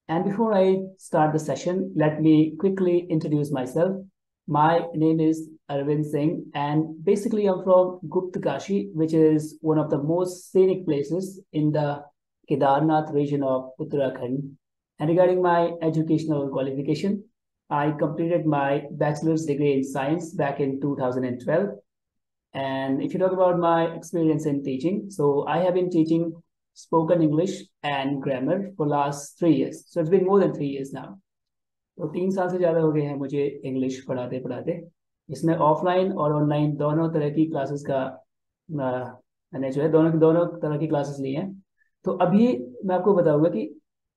And before I start the session, let me quickly introduce myself. My name is Arvind Singh, and basically I'm from Gupta Kashi, which is one of the most scenic places in the Kedarnath region of Uttarakhand. And regarding my educational qualification, I completed my bachelor's degree in science back in 2012. And if you talk about my experience in teaching, so I have been teaching spoken English and grammar for last 3 years. So it's been more than 3 years now. तो 3 साल से ज़्यादा हो गए हैं मुझे English पढ़ाते पढ़ाते। इसमें ऑफलाइन और ऑनलाइन दोनों तरह की क्लासेस का मैंने जो है दोनों दोनों तरह की क्लासेस ली हैं। तो अभी मैं आपको बताऊंगा कि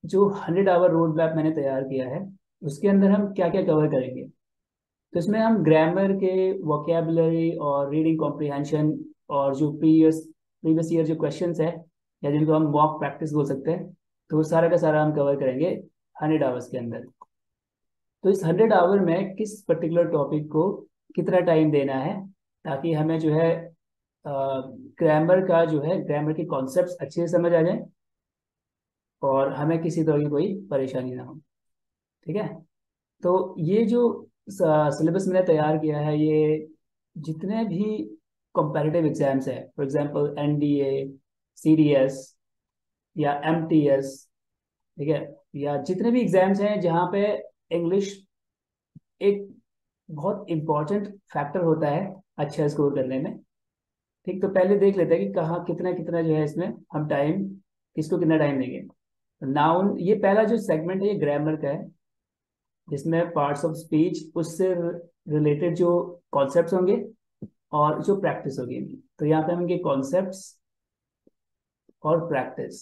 जो 100 आवर रोड मैप मैंने तैयार किया है उसके अंदर हम क्या क्या कवर करेंगे। तो इसमें हम ग्रामर के वोकेबलरी और रीडिंग कॉम्प्रिहेंशन और जो प्रीवियस ईयर जो क्वेश्चंस है या जिनको हम मॉक प्रैक्टिस बोल सकते हैं, तो वो सारा का सारा हम कवर करेंगे 100 आवर्स के अंदर। तो इस 100 आवर में किस पर्टिकुलर टॉपिक को कितना टाइम देना है ताकि हमें जो है ग्रामर का जो है ग्रामर के कॉन्सेप्ट्स अच्छे से समझ आ जाए और हमें किसी तरह की कोई परेशानी ना हो। ठीक है। तो ये जो सिलेबस मैंने तैयार किया है, ये जितने भी कंपैरेटिव एग्जाम्स है, फॉर एग्जांपल एनडीए, सीडीएस या एमटीएस, ठीक है, या जितने भी एग्जाम्स हैं जहाँ पे इंग्लिश एक बहुत इंपॉर्टेंट फैक्टर होता है अच्छा स्कोर करने में। ठीक, तो पहले देख लेते हैं कि कहाँ कितना कितना जो है इसमें हम टाइम किसको कितना टाइम देंगे। नाउन, ये पहला जो सेगमेंट है ये ग्रामर का है, जिसमें पार्ट्स ऑफ स्पीच उससे रिलेटेड जो कॉन्सेप्ट्स होंगे और जो प्रैक्टिस होगी इनकी। तो यहाँ पे हम इनके कॉन्सेप्ट्स और प्रैक्टिस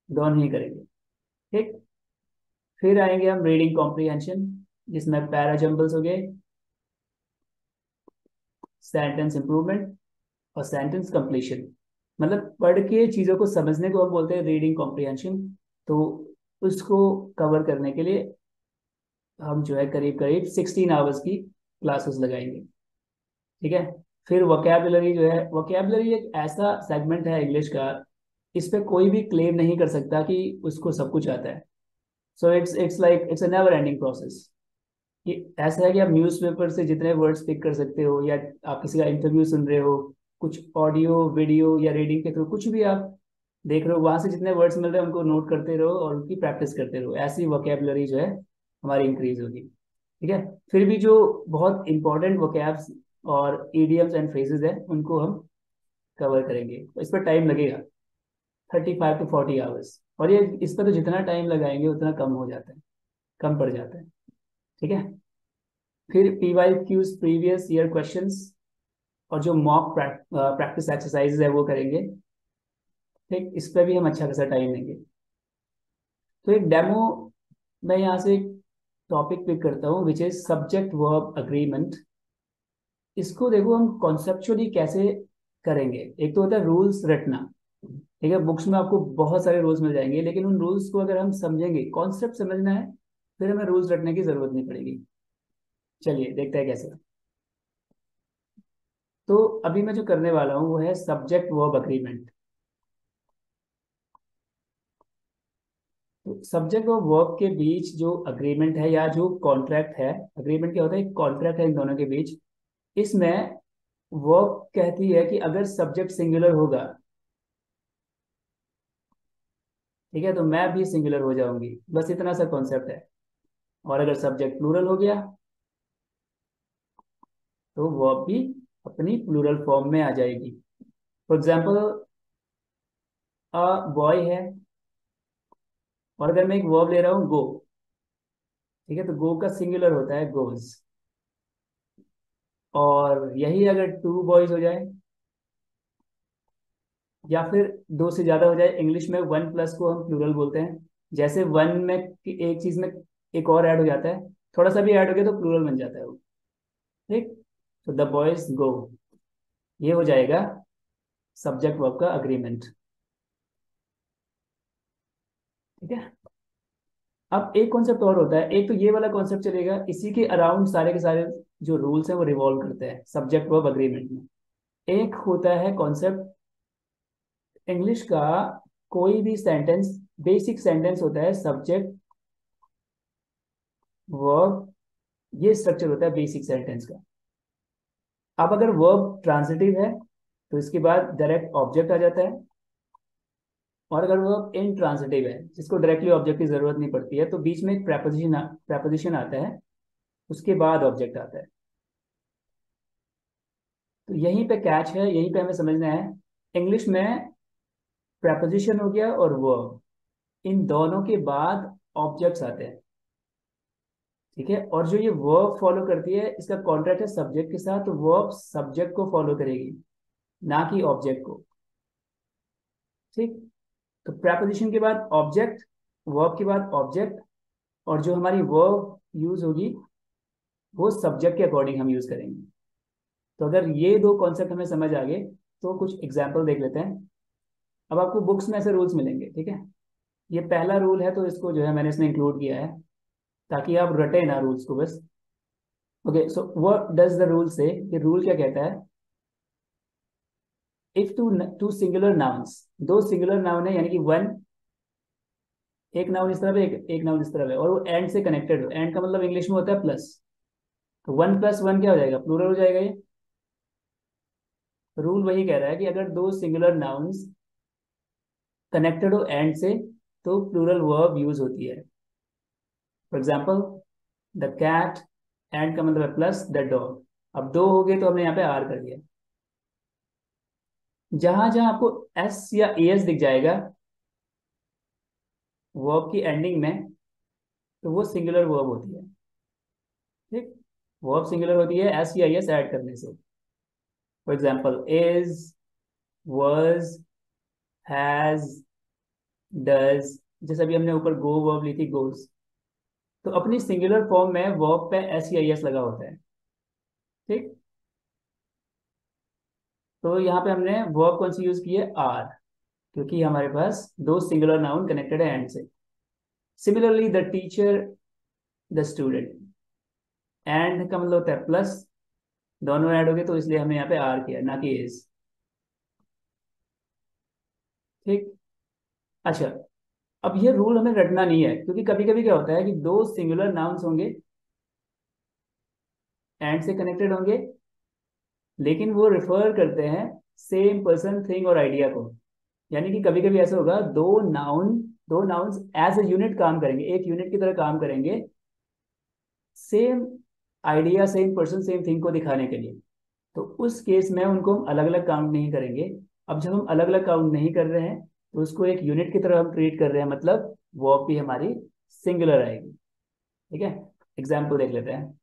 दोनों ही करेंगे। ठीक, फिर आएंगे हम रीडिंग कॉम्प्रिहेंशन, जिसमें पैराजम्बल्स हो गए, सेंटेंस इंप्रूवमेंट और सेंटेंस कंप्लीशन। मतलब पढ़ के चीज़ों को समझने को हम बोलते हैं रीडिंग कॉम्प्रिहेंशन। तो उसको कवर करने के लिए हम जो है करीब करीब 16 आवर्स की क्लासेस लगाएंगे। ठीक है। फिर वोकेबलरी जो है, वोकेबलरी एक ऐसा सेगमेंट है इंग्लिश का, इस पे कोई भी क्लेम नहीं कर सकता कि उसको सब कुछ आता है। So it's a never ending process. ये ऐसा है कि आप न्यूज़पेपर से जितने वर्ड्स पिक कर सकते हो, या आप किसी का इंटरव्यू सुन रहे हो, कुछ ऑडियो वीडियो या रीडिंग के थ्रू कुछ भी आप देख रहे हो, वहां से जितने वर्ड्स मिल रहे हैं उनको नोट करते रहो और उनकी प्रैक्टिस करते रहो। ऐसी वोकेबलरी जो है हमारी इंक्रीज होगी। ठीक है। फिर भी जो बहुत इंपॉर्टेंट वोकैब्स और ईडियम्स एंड फ्रेजेस है उनको हम कवर करेंगे। तो इस पर टाइम लगेगा 35 to 40 आवर्स, और ये इस पर तो जितना टाइम लगाएंगे उतना कम हो जाता है, कम पड़ जाता है। ठीक है। फिर PY Qs, previous year questions और जो मॉक प्रैक्टिस एक्सरसाइजेज है वो करेंगे। ठीक, इस पर भी हम अच्छा खासा टाइम देंगे। तो एक डेमो मैं यहाँ से एक टॉपिक पिक करता हूँ, which is subject verb agreement. इसको देखो हम कॉन्सेप्चुअली कैसे करेंगे। एक तो होता है रूल्स रटना। ठीक है, बुक्स में आपको बहुत सारे रूल्स मिल जाएंगे, लेकिन उन रूल्स को अगर हम समझेंगे, कॉन्सेप्ट समझना है, फिर हमें रूल्स रटने की जरूरत नहीं पड़ेगी। चलिए देखते हैं कैसे। तो अभी मैं जो करने वाला हूँ वो है सब्जेक्ट वर्ब अग्रीमेंट। तो सब्जेक्ट और वर्ब के बीच जो अग्रीमेंट है या जो कॉन्ट्रैक्ट है, अग्रीमेंट क्या होता है, एक कॉन्ट्रैक्ट है इन दोनों के बीच। इसमें वर्ब कहती है कि अगर सब्जेक्ट सिंगुलर होगा, ठीक है, तो मैं भी सिंगुलर हो जाऊंगी, बस इतना सा कॉन्सेप्ट है। और अगर सब्जेक्ट प्लूरल हो गया तो वर्ब भी अपनी प्लूरल फॉर्म में आ जाएगी। फॉर एग्जाम्पल, अ बॉय है, और अगर मैं एक वर्ब ले रहा हूँ गो, ठीक है, तो गो का सिंगुलर होता है गोज। और यही अगर टू बॉयज हो जाए या फिर दो से ज्यादा हो जाए, इंग्लिश में वन प्लस को हम प्लूरल बोलते हैं। जैसे वन में एक चीज में एक और ऐड हो जाता है, थोड़ा सा भी ऐड हो गया तो प्लूरल बन जाता है वो। ठीक, तो द बॉयज गो, ये हो जाएगा सब्जेक्ट वर्ब का अग्रीमेंट। ठीक है। अब एक कॉन्सेप्ट और होता है, एक तो ये वाला कॉन्सेप्ट चलेगा, इसी के अराउंड सारे के सारे जो रूल्स हैं वो रिवॉल्व करते हैं सब्जेक्ट वर्ब अग्रीमेंट में। एक होता है कॉन्सेप्ट इंग्लिश का कोई भी सेंटेंस, बेसिक सेंटेंस होता है सब्जेक्ट वर्ब, ये स्ट्रक्चर होता है बेसिक सेंटेंस का। अब अगर वर्ब ट्रांजिटिव है तो इसके बाद डायरेक्ट ऑब्जेक्ट आ जाता है, और अगर वर्ब इनट्रांजिटिव है जिसको डायरेक्टली ऑब्जेक्ट की जरूरत नहीं पड़ती है तो बीच में एक प्रेपोजिशन आता है, उसके बाद ऑब्जेक्ट आता है। तो यहीं पे कैच है, यहीं पे हमें समझना है। इंग्लिश में प्रेपोजिशन हो गया और वर्ब, इन दोनों के बाद ऑब्जेक्ट्स आते हैं, ठीक है। और जो ये वर्ब फॉलो करती है इसका कॉन्ट्रैक्ट है सब्जेक्ट के साथ, तो वर्ब सब्जेक्ट को फॉलो करेगी, ना कि ऑब्जेक्ट को, ठीक। तो प्रेपोजिशन के बाद ऑब्जेक्ट, वर्ब के बाद ऑब्जेक्ट, और जो हमारी वर्ब यूज होगी वो सब्जेक्ट के अकॉर्डिंग हम यूज करेंगे। तो अगर ये दो कॉन्सेप्ट हमें समझ आ गए तो कुछ एग्जाम्पल देख लेते हैं। अब आपको बुक्स में ऐसे रूल्स मिलेंगे, ठीक है। ये पहला रूल है तो इसको जो है मैंने इसमें इंक्लूड किया है ताकि आप रटे ना रूल्स को बस। Okay, so what does the rule से, ये रूल क्या कहता है? इफ टू सिंगुलर नाउन्स, दो सिंगुलर नाउन है यानी कि वन, एक नाउन इस तरफ है, एक नाउन इस तरफ है, और वो एंड से कनेक्टेड हो, एंड का मतलब इंग्लिश में होता है प्लस, तो वन प्लस वन क्या हो जाएगा? प्लूरल हो जाएगा। ये रूल वही कह रहा है कि अगर दो सिंगुलर नाउन्स कनेक्टेड हो एंड से तो प्लूरल वर्ब यूज होती है। For example the cat, and का मतलब है प्लस द डॉग, अब दो हो गए तो हमने यहाँ पे आर कर दिया। जहां जहां आपको एस या एस दिख जाएगा वर्ब की एंडिंग में तो वो सिंगुलर वर्ब होती है, ठीक। वर्ब सिंगुलर होती है एस या एस ऐड करने से। For example is, was, has, does, जैसे अभी हमने ऊपर गो वर्ब ली थी, गोज, तो अपनी सिंगुलर फॉर्म में वर्ब पे एस या एस लगा होता है, ठीक। तो यहाँ पे हमने वर्ब कौन सी यूज की है? आर, क्योंकि हमारे पास दो सिंगुलर नाउन कनेक्टेड है एंड से। Similarly the teacher, the student, and का मतलब होता है प्लस, दोनों ऐड हो गए तो इसलिए हमने यहाँ पे आर किया ना कि इज, ठीक। अच्छा, अब ये रूल हमें रटना नहीं है क्योंकि कभी कभी क्या होता है कि दो सिंगुलर नाउन्स होंगे, एंड से कनेक्टेड होंगे, लेकिन वो रिफर करते हैं सेम पर्सन, थिंग और आइडिया को। यानी कि कभी कभी ऐसा होगा दो नाउन्स एज ए यूनिट काम करेंगे, एक यूनिट की तरह काम करेंगे, same idea, same person, same thing को दिखाने के लिए। तो उस केस में उनको हम अलग अलग काउंट नहीं करेंगे। अब जब हम अलग अलग काउंट नहीं कर रहे हैं तो उसको एक यूनिट की तरह हम ट्रीट कर रहे हैं, मतलब वर्ब भी हमारी सिंगुलर आएगी, ठीक है। एग्जाम्पल देख लेते हैं।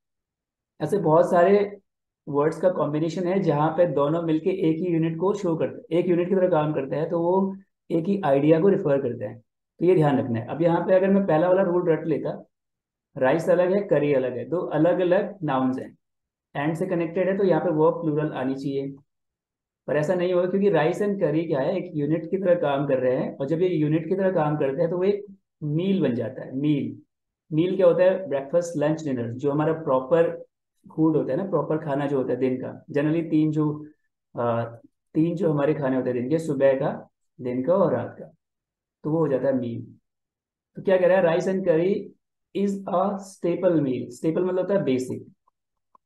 ऐसे बहुत सारे वर्ड्स का कॉम्बिनेशन है जहां पे दोनों मिलके एक ही यूनिट को शो करते हैं, एक यूनिट की तरह काम करते हैं, तो वो एक ही आइडिया को रिफर करते हैं। तो ये ध्यान रखना है। अब यहाँ पे अगर मैं पहला वाला रूल रट लेता, राइस अलग है, करी अलग है, दो अलग अलग नाउन्स हैं, एंड से कनेक्टेड है, तो यहाँ पे वर्ब प्लूरल आनी चाहिए। पर ऐसा नहीं होगा क्योंकि राइस एंड करी क्या है, एक यूनिट की तरह काम कर रहे हैं, और जब ये यूनिट की तरह काम करते हैं तो वो एक मील बन जाता है। मील, मील क्या होता है? ब्रेकफास्ट, लंच, डिनर, जो हमारा प्रॉपर फूड होता है ना, प्रॉपर खाना जो होता है दिन का। जनरली अ, तीन जो हमारे खाने होते हैं दिन के, सुबह का, दिन का और रात का, तो वो हो जाता है मील। तो क्या कह रहा है? Rice and curry is a staple meal. Staple मतलब होता है बेसिक,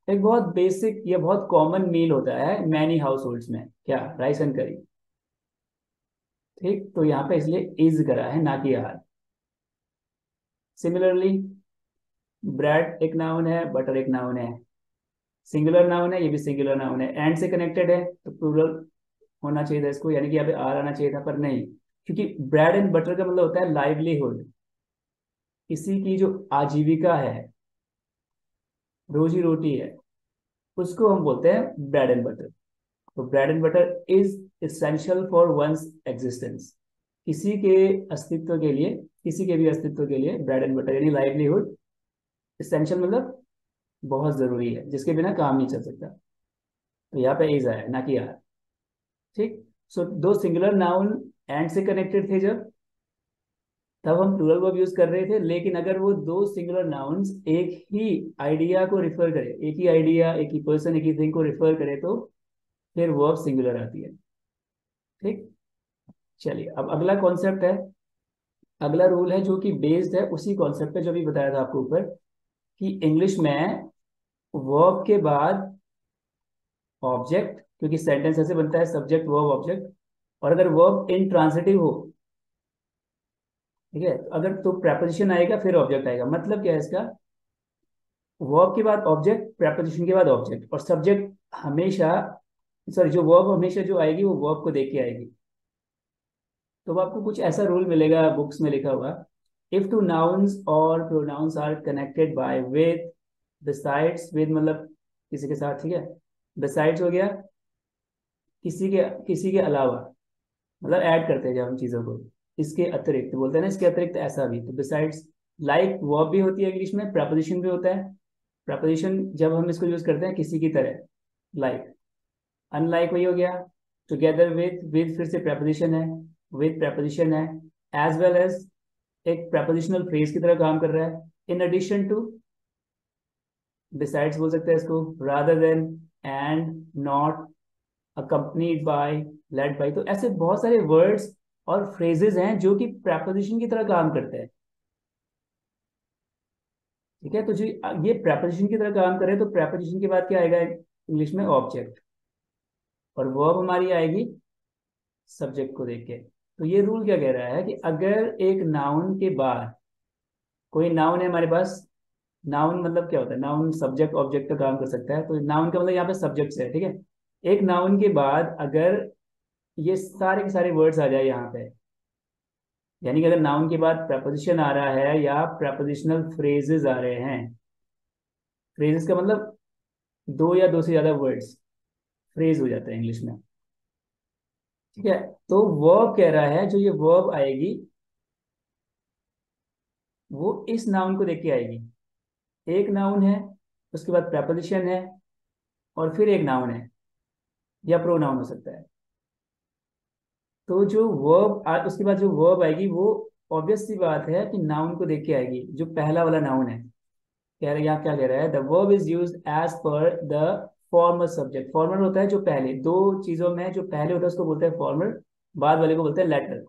एक बहुत बेसिक या बहुत कॉमन मील होता है मैनी हाउस होल्ड्स में, क्या? राइस एंड करी, ठीक। तो यहाँ पे इसलिए इज करा है ना कि आर। सिमिलरली ब्रेड एक नाउन है, बटर एक नाउन है, सिंगुलर नाउन है, ये भी सिंगुलर नाउन है, एंड से कनेक्टेड है तो प्लूरल होना चाहिए था इसको, यानी कि यहाँ पे आर आना चाहिए था, पर नहीं, क्योंकि ब्रेड एंड बटर का मतलब होता है लाइवलीहुड, किसी की जो आजीविका है, रोजी रोटी है, उसको हम बोलते हैं ब्रेड एंड बटर। तो bread and butter is essential for one's existence, किसी के अस्तित्व के लिए, किसी के भी अस्तित्व के लिए ब्रेड एंड बटर यानी लाइवलीहुड, इसेंशियल मतलब बहुत जरूरी है, जिसके बिना काम नहीं चल सकता। तो यहाँ पे इज आया ना कि आर, ठीक। सो दो सिंगुलर नाउन एंड से कनेक्टेड थे जब, तब हम प्लूरल वर्ब यूज कर रहे थे। लेकिन अगर वो दो सिंगुलर नाउन्स एक ही आइडिया को रिफर करे, एक ही आइडिया, एक ही पर्सन, एक ही थिंग को रिफर करे, तो फिर वर्ब सिंगुलर आती है, ठीक। चलिए, अब अगला कॉन्सेप्ट है, अगला रूल है जो कि बेस्ड है उसी कॉन्सेप्ट पे जो भी बताया था आपको ऊपर, कि इंग्लिश में वर्ब के बाद ऑब्जेक्ट, क्योंकि सेंटेंस ऐसे बनता है सब्जेक्ट वर्ब ऑब्जेक्ट, और अगर वर्ब इंट्रांसिटिव हो, ठीक है, तो अगर तो प्रेपोजिशन आएगा फिर ऑब्जेक्ट आएगा। मतलब क्या है इसका, वर्ब के बाद ऑब्जेक्ट, प्रेपोजिशन के बाद ऑब्जेक्ट, और सब्जेक्ट हमेशा, सॉरी, जो वर्ब हमेशा जो आएगी वो वर्ब को देख के आएगी। तो आपको कुछ ऐसा रूल मिलेगा बुक्स में लिखा हुआ, इफ टू नाउन्स और pronouns are connected by with, besides, with मतलब किसी के साथ, ठीक है, बिसाइड्स हो गया किसी के अलावा, मतलब ऐड करते हैं जब हम चीजों को, इसके अतिरिक्त बोलते हैं ना, इसके अतिरिक्त ऐसा भी, तो बिसाइड्स, लाइक वर्ब भी होती है इंग्लिश में, प्रपोजिशन भी होता है। प्रपोजिशन जब हम इसको यूज करते हैं किसी की तरह, लाइक, अनलाइक वही हो गया, टुगेदर विद फिर से प्रपोजिशन है, विद प्रपोजिशन है, एज वेल एज एक प्रपोजिशनल फ्रेज की तरह काम कर रहा है, इन एडिशन टू, बिसाइड्स बोल सकते हैं इसको, rather than, and, not, accompanied by, led by. तो ऐसे बहुत सारे वर्ड्स और फ्रेजेस हैं जो कि प्रपोजिशन की तरह काम करते हैं, ठीक है। तो जो ये प्रपोजिशन की तरह काम करे, तो प्रपोजिशन के बाद क्या आएगा इंग्लिश में, ऑब्जेक्ट, और वर्ब हमारी आएगी सब्जेक्ट को देख के। तो ये रूल क्या कह रहा है कि अगर एक नाउन के बाद, कोई नाउन है हमारे पास, नाउन मतलब क्या होता है, नाउन सब्जेक्ट ऑब्जेक्ट का काम कर सकता है, तो नाउन का मतलब यहाँ पे सब्जेक्ट है, ठीक है। एक नाउन के बाद अगर ये सारे के सारे वर्ड्स आ जाए यहाँ पे, यानी कि अगर नाउन के बाद प्रपोजिशन आ रहा है या प्रपोजिशनल फ्रेजेस आ रहे हैं, फ्रेजेस का मतलब दो या दो से ज्यादा वर्ड्स फ्रेज हो जाते हैं इंग्लिश में, ठीक है। तो वर्ब कह रहा है, जो ये वर्ब आएगी वो इस नाउन को देख के आएगी। एक नाउन है, उसके बाद प्रपोजिशन है, और फिर एक नाउन है या प्रोनाउन हो सकता है। तो जो वर्ब उसके बाद जो वर्ब आएगी वो ऑब्वियस सी बात है कि नाउन को देख के आएगी, जो पहला वाला नाउन है। कह रहा है, यहाँ क्या कह रहा है, the verb is use as per the formal subject. Formal होता है जो पहले, दो चीजों में जो पहले होता है उसको बोलते हैं फॉर्मल, बाद वाले को बोलते हैं लेटर,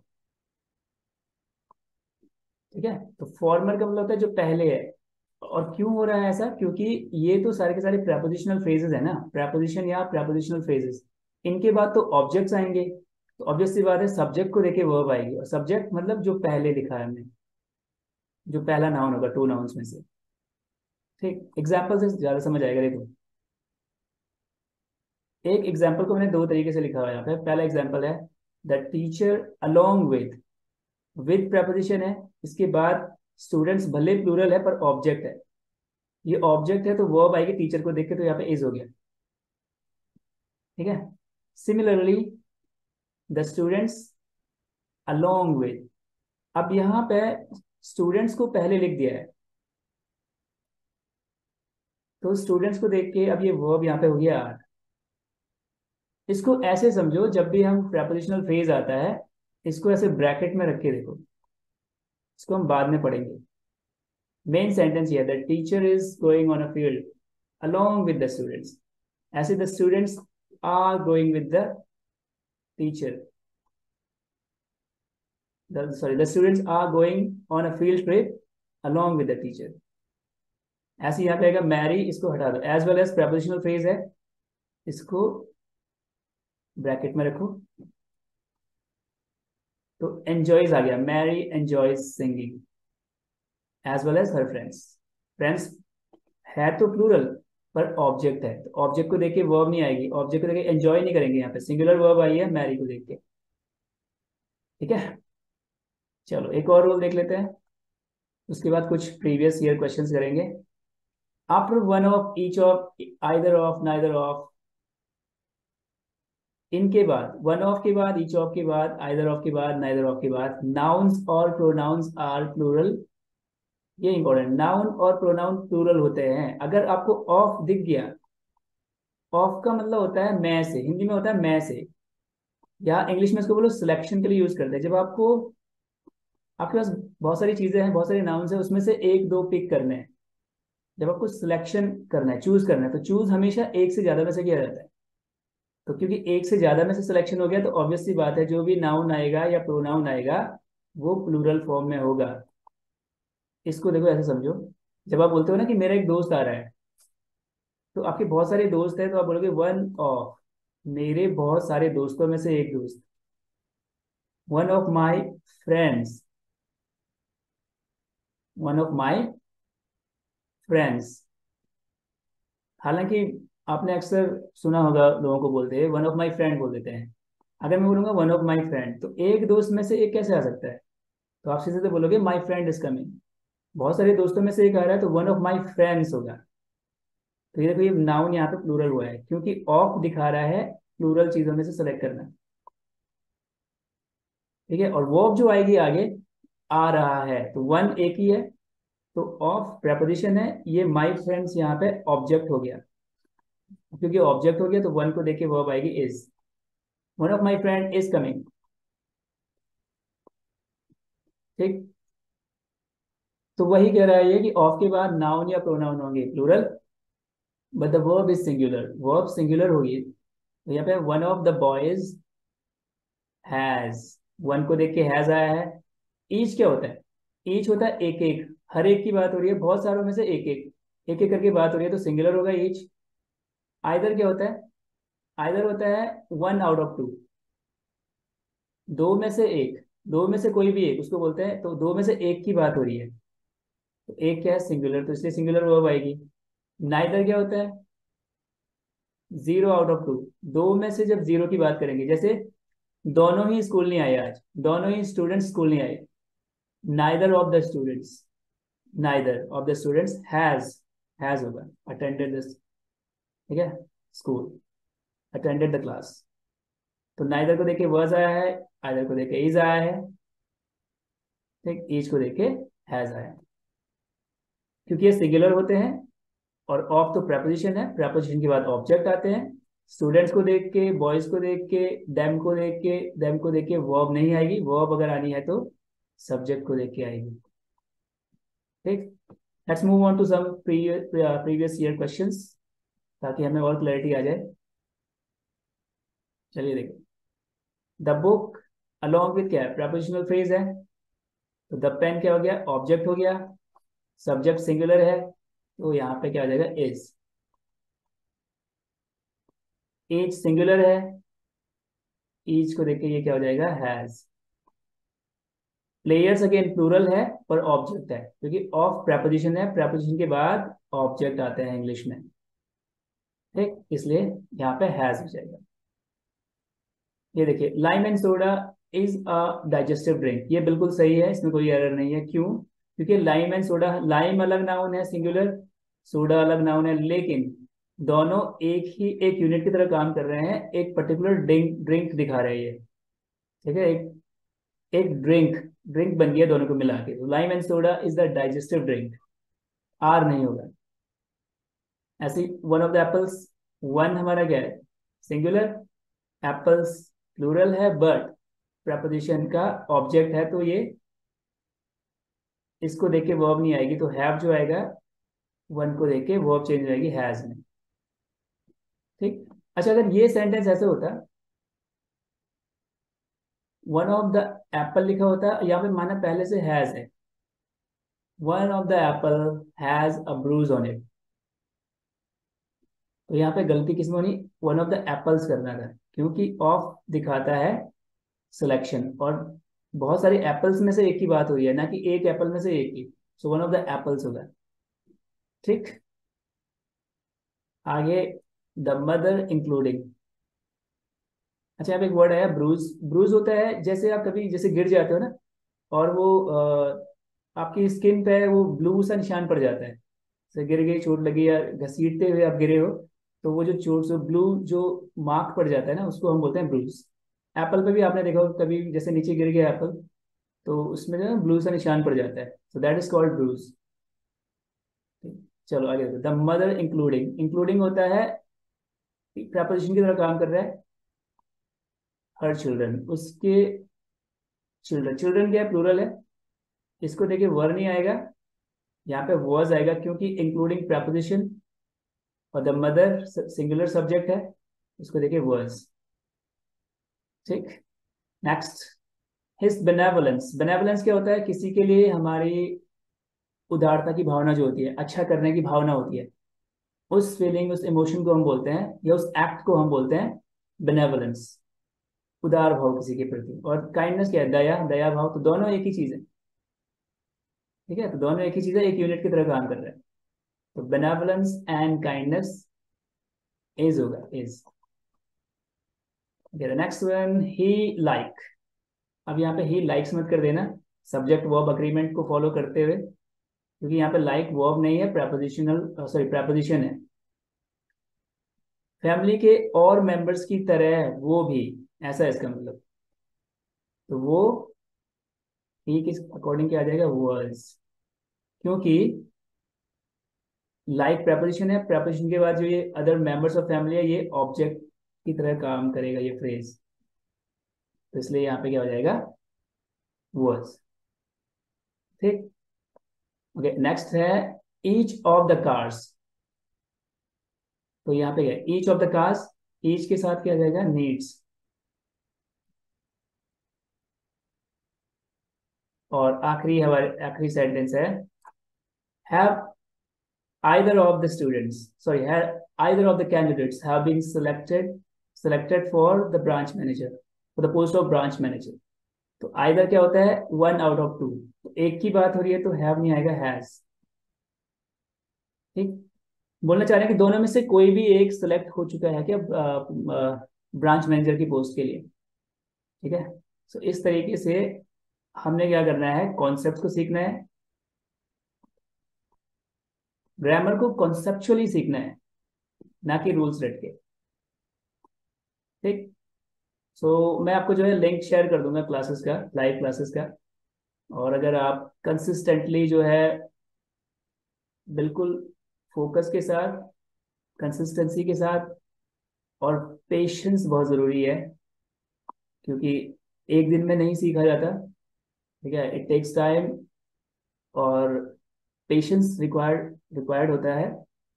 ठीक है। तो फॉर्मल का मतलब होता है जो पहले है। और क्यों हो रहा है ऐसा, क्योंकि ये तो सारे के सारे प्रपोजिशनल फ्रेजेस है ना, प्रपोजिशन या प्रपोजिशनल फ्रेजेस, इनके बाद तो ऑब्जेक्ट्स आएंगे, तो ऑब्वियस सी बात है सब्जेक्ट को देके वर्ब आएगी, और सब्जेक्ट मतलब जो पहले लिखा है हमने, जो पहला नाउन होगा टू नाउन्स में से, ठीक। एग्जाम्पल से ज्यादा समझ आएगा, देखो एक एग्जाम्पल को मैंने दो तरीके से लिखा हुआ है यहाँ पे। पहला एग्जाम्पल है, the teacher along with preposition है, इसके बाद स्टूडेंट्स भले प्लूरल है पर ऑब्जेक्ट है, ये ऑब्जेक्ट है तो वर्ब आएगी टीचर को देख के, तो यहाँ पे इज हो गया, ठीक है। Similarly the students along with, अब यहाँ पे स्टूडेंट्स को पहले लिख दिया है, तो स्टूडेंट्स को देख के अब ये वर्ब यहाँ पे हो गया आर। इसको ऐसे समझो, जब भी हम प्रपोजिशनल फ्रेज आता है, इसको ऐसे ब्रैकेट में रख के देखो, इसको हम बाद में पढ़ेंगे। मेन सेंटेंस ये है, the teacher is going on a field along with the students, ऐसे the students are going with the teacher, the students are going on a field trip along with the teacher। ऐसे यहाँ पे आएगा Mary, इसको हटा दो, as well as prepositional phrase है, इसको ब्रैकेट में रखो, तो एंजॉयज आ गया, Mary enjoys singing as well as her friends. Friends है तो प्लूरल पर ऑब्जेक्ट है, तो ऑब्जेक्ट को देख के वर्ब नहीं आएगी, ऑब्जेक्ट को देख के एंजॉय नहीं करेंगे, यहाँ पे सिंगुलर वर्ब आई है मैरी को देख के, ठीक है। चलो एक और रूल देख लेते हैं, उसके बाद कुछ प्रीवियस ईयर क्वेश्चंस करेंगे। After one of each of, either of, neither of, इनके बाद, वन ऑफ के बाद, ईच ऑफ के बाद, आइदर ऑफ के बाद, नाइदर ऑफ के बाद, नाउन्स और प्रोनाउंस आर प्लूरल। ये इंपॉर्टेंट, नाउन और प्रोनाउन प्लूरल होते हैं। अगर आपको ऑफ दिख गया, ऑफ का मतलब होता है मैं से, हिंदी में होता है मैं से, या इंग्लिश में इसको बोलो सिलेक्शन के लिए यूज करते हैं। जब आपको, आपके पास बहुत सारी चीजें हैं, बहुत सारे नाउन्स हैं, उसमें से एक दो पिक करने हैं, जब आपको सिलेक्शन करना है, चूज करना है, तो चूज हमेशा एक से ज्यादा में से किया जाता है। तो क्योंकि एक से ज्यादा में से सिलेक्शन हो गया तो ऑब्वियस सी बात है जो भी नाउन आएगा या प्रोनाउन आएगा वो प्लूरल फॉर्म में होगा। इसको देखो ऐसे समझो, जब आप बोलते हो ना कि मेरा एक दोस्त आ रहा है, तो आपके बहुत सारे दोस्त हैं तो आप बोलोगे वन ऑफ, मेरे बहुत सारे दोस्तों में से एक दोस्त। One of my friends, one of my friends. हालांकि आपने अक्सर सुना होगा लोगों को बोलते हैं वन ऑफ माई फ्रेंड बोल देते हैं। अगर मैं बोलूंगा वन ऑफ माई फ्रेंड तो एक दोस्त में से एक कैसे आ सकता है? तो आप सीधे से बोलोगे माई फ्रेंड इज कमिंग। बहुत सारे दोस्तों में से एक आ रहा है तो वन ऑफ माई फ्रेंड्स होगा। तो ये देखो ये नाउन यहाँ पे प्लूरल हुआ है क्योंकि ऑफ दिखा रहा है प्लूरल चीजों में से सेलेक्ट करना। ठीक है, और वर्ब जो आएगी आगे आ रहा है तो वन एक ही है, तो ऑफ प्रेपोजिशन है, ये माई फ्रेंड्स यहाँ पे ऑब्जेक्ट हो गया। क्योंकि ऑब्जेक्ट हो गया तो वन को देख के वर्ब आएगी is. One of my friend is coming. ठीक, तो वही कह रहा है ये कि ऑफ के बाद नाउन या प्रोनाउन होंगे plural, but the verb is singular, verb singular होगी। तो यहाँ पे one of the boys has, one को देख के हैज आया है। ईच क्या होता है? ईच होता है एक एक, हर एक की बात हो रही है, बहुत सारों में से एक एक, एक एक करके बात हो रही है तो सिंगुलर होगा ईच। आइदर क्या होता है? आइदर होता है वन आउट ऑफ टू, दो में से एक, दो में से कोई भी एक उसको बोलते हैं, तो दो में से एक की बात हो रही है तो एक क्या है? सिंगुलर, तो इसलिए सिंगुलर वर्ब आएगी। नाइदर क्या होता है? जीरो आउट ऑफ टू, दो में से जब जीरो की बात करेंगे, जैसे दोनों ही स्कूल नहीं आए आज, दोनों ही स्टूडेंट्स स्कूल नहीं आए। Neither of the students, neither of the students has होगा अटेंडेड दिस, ठीक है, स्कूल, अटेंडेड द क्लास। तो नाइदर को देखे वर्ज आया है, आइदर को देखे इज आया है, ठीक, ईच को देखे हैज आया है। क्योंकि ये सिंगुलर होते हैं और ऑफ तो प्रेपोजिशन है, प्रेपोजिशन के बाद ऑब्जेक्ट आते हैं। स्टूडेंट्स को देख के, बॉयज को देख के, देम को देख के, देम को देख के वर्ब नहीं आएगी, वर्ब अगर आनी है तो सब्जेक्ट को देख के आएगी। ठीक, let's move on to some previous year questions ताकि हमें और क्लैरिटी आ जाए। चलिए देखो, द बुक अलॉन्ग विथ क्या है? प्रेपोजिशनल फ्रेज है, तो द पेन क्या हो गया? ऑब्जेक्ट हो गया। सब्जेक्ट सिंगुलर है तो यहाँ पे क्या आ जाएगा? इज। एज सिंगुलर है, ईच को देख के ये क्या हो जाएगा? हैज। प्लेयर्स अगेन प्लूरल है पर ऑब्जेक्ट है क्योंकि ऑफ प्रेपोजिशन है, प्रेपोजिशन के बाद ऑब्जेक्ट आते हैं इंग्लिश में। ठीक, इसलिए यहाँ पे हैज हो जाएगा। ये देखिए, lime and soda is a digestive drink, ये बिल्कुल सही है, इसमें कोई एरर नहीं है। क्यों? क्योंकि लाइम एंड सोडा, लाइम अलग नाउन है सिंगुलर, सोडा अलग नाउन है, लेकिन दोनों एक ही एक यूनिट की तरह काम कर रहे हैं, एक पर्टिकुलर ड्रिंक ड्रिंक दिखा रहे हैं ये। ठीक है, एक एक ड्रिंक, ड्रिंक बन गया दोनों को मिला के, तो lime and soda is the digestive drink. Are नहीं होगा। ऐसे one of the apples, one हमारा क्या है? सिंगुलर, एप्पल्स प्लूरल है बट प्रपोजिशन का ऑब्जेक्ट है, तो ये इसको देख के वर्ब नहीं आएगी, तो हैव जो आएगा वन को देख के वर्ब चेंज हो जाएगी हैज में। ठीक, अच्छा अगर ये सेंटेंस ऐसे होता, वन ऑफ द एप्पल लिखा होता, यहाँ पे माना पहले से हैज है, one of the apple has a bruise on it, तो यहाँ पे गलती किसमें होनी? वन ऑफ द एप्पल्स करना था, क्योंकि ऑफ दिखाता है सिलेक्शन, और बहुत सारे एप्पल्स में से एक की बात हुई है, ना कि एक एप्पल में से एक की, so one of the apples होगा। ठीक, आगे द मदर इंक्लूडिंग। अच्छा यहाँ पे एक वर्ड आया ब्रूज, ब्रूज होता है जैसे आप कभी जैसे गिर जाते हो ना, और वो आपकी स्किन पे वो ब्लू सा निशान पड़ जाता है, जैसे गिर गई, चोट लगी या घसीटते हुए आप गिरे हो, तो वो जो चोट से ब्लू जो मार्क पड़ जाता है ना, उसको हम बोलते हैं ब्रूज। एप्पल पे भी आपने देखा होगा कभी, जैसे नीचे गिर गया एप्पल तो उसमें जो है ब्लू सा निशान पड़ जाता है, so that is called bruise. चलो आगे देखो, द मदर इंक्लूडिंग, इंक्लूडिंग होता है प्रपोजिशन की तरह काम कर रहा है, हर चिल्ड्रन, उसके चिल्ड्रन, चिल्ड्रन क्या है? प्लूरल है, इसको देखिए वर नहीं आएगा, यहाँ पे वॉज आएगा क्योंकि इंक्लूडिंग प्रपोजिशन, और द मदर सिंगुलर सब्जेक्ट है, इसको देखिए वर्ड्स। ठीक, नेक्स्ट, हिज बेनेवलेंस। बेनेवलेंस क्या होता है? किसी के लिए हमारी उदारता की भावना जो होती है, अच्छा करने की भावना होती है, उस फीलिंग, उस इमोशन को हम बोलते हैं, या उस एक्ट को हम बोलते हैं बेनेवलेंस, उदार भाव किसी के प्रति। और काइंडनेस क्या है? दया, दया भाव। तो दोनों एक ही चीज है। ठीक है, तो दोनों एक ही चीज है, एक यूनिट की तरह काम कर रहे हैं। तो बेनेवलेंस एंड काइंडनेस इज होगा, is. Next one, he like. अब यहाँ पे ही लाइक्स मत कर देना, सब्जेक्ट वर्ब अग्रीमेंट को फॉलो करते हुए, क्योंकि यहाँ पे लाइक वर्ब नहीं है, प्रेपोजिशनल, सॉरी प्रेपोजिशन है। फैमिली के और मेंबर्स की तरह वो भी, ऐसा है इसका मतलब। तो वो ही किस अकॉर्डिंग क्या आ जाएगा? वर्ड्स। क्योंकि लाइक प्रेपोजिशन है, प्रेपोजिशन के बाद जो ये अदर मेंबर्स ऑफ फैमिली है, ये ऑब्जेक्ट की तरह काम करेगा ये फ्रेज। तो इसलिए यहाँ पे क्या हो जाएगा? वर्ड्स। ठीक। ओके, नेक्स्ट है ईच ऑफ द कार्स। तो यहाँ पे क्या? Each of the cars, each के साथ क्या आ जाएगा? नीड्स। और आखिरी हमारे आखिरी सेंटेंस है, have either of the students, sorry, either of the candidates have been selected for the branch manager, for the post of branch manager. तो either क्या होता है? 1 out of 2। तो एक की बात हो रही है तो have नहीं आएगा, has। ठीक, बोलना चाह रहे हैं कि दोनों में से कोई भी एक सिलेक्ट हो चुका है क्या ब्रांच मैनेजर की पोस्ट के लिए। ठीक है, तो इस तरीके से हमने क्या करना है? कॉन्सेप्ट को सीखना है, ग्रामर को कॉन्सेप्चुअली सीखना है, ना कि रूल्स रट के। ठीक। मैं आपको जो है लिंक शेयर कर दूंगा क्लासेस का, लाइव क्लासेस का। और अगर आप कंसिस्टेंटली जो है, बिल्कुल फोकस के साथ, कंसिस्टेंसी के साथ, और पेशेंस बहुत ज़रूरी है, क्योंकि एक दिन में नहीं सीखा जाता। ठीक है, इट टेक्स टाइम, और पेशेंस रिक्वायर्ड होता है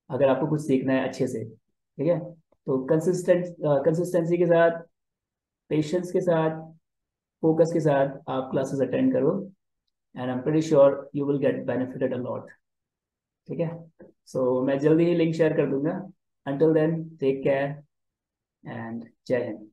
अगर आपको कुछ सीखना है अच्छे से। ठीक है, तो कंसिस्टेंसी के साथ, पेशेंस के साथ, फोकस के साथ आप क्लासेस अटेंड करो, and I am pretty sure you will get benefited a lot. ठीक है, मैं जल्दी ही लिंक शेयर कर दूंगा। Until then, take care and जय हिंद।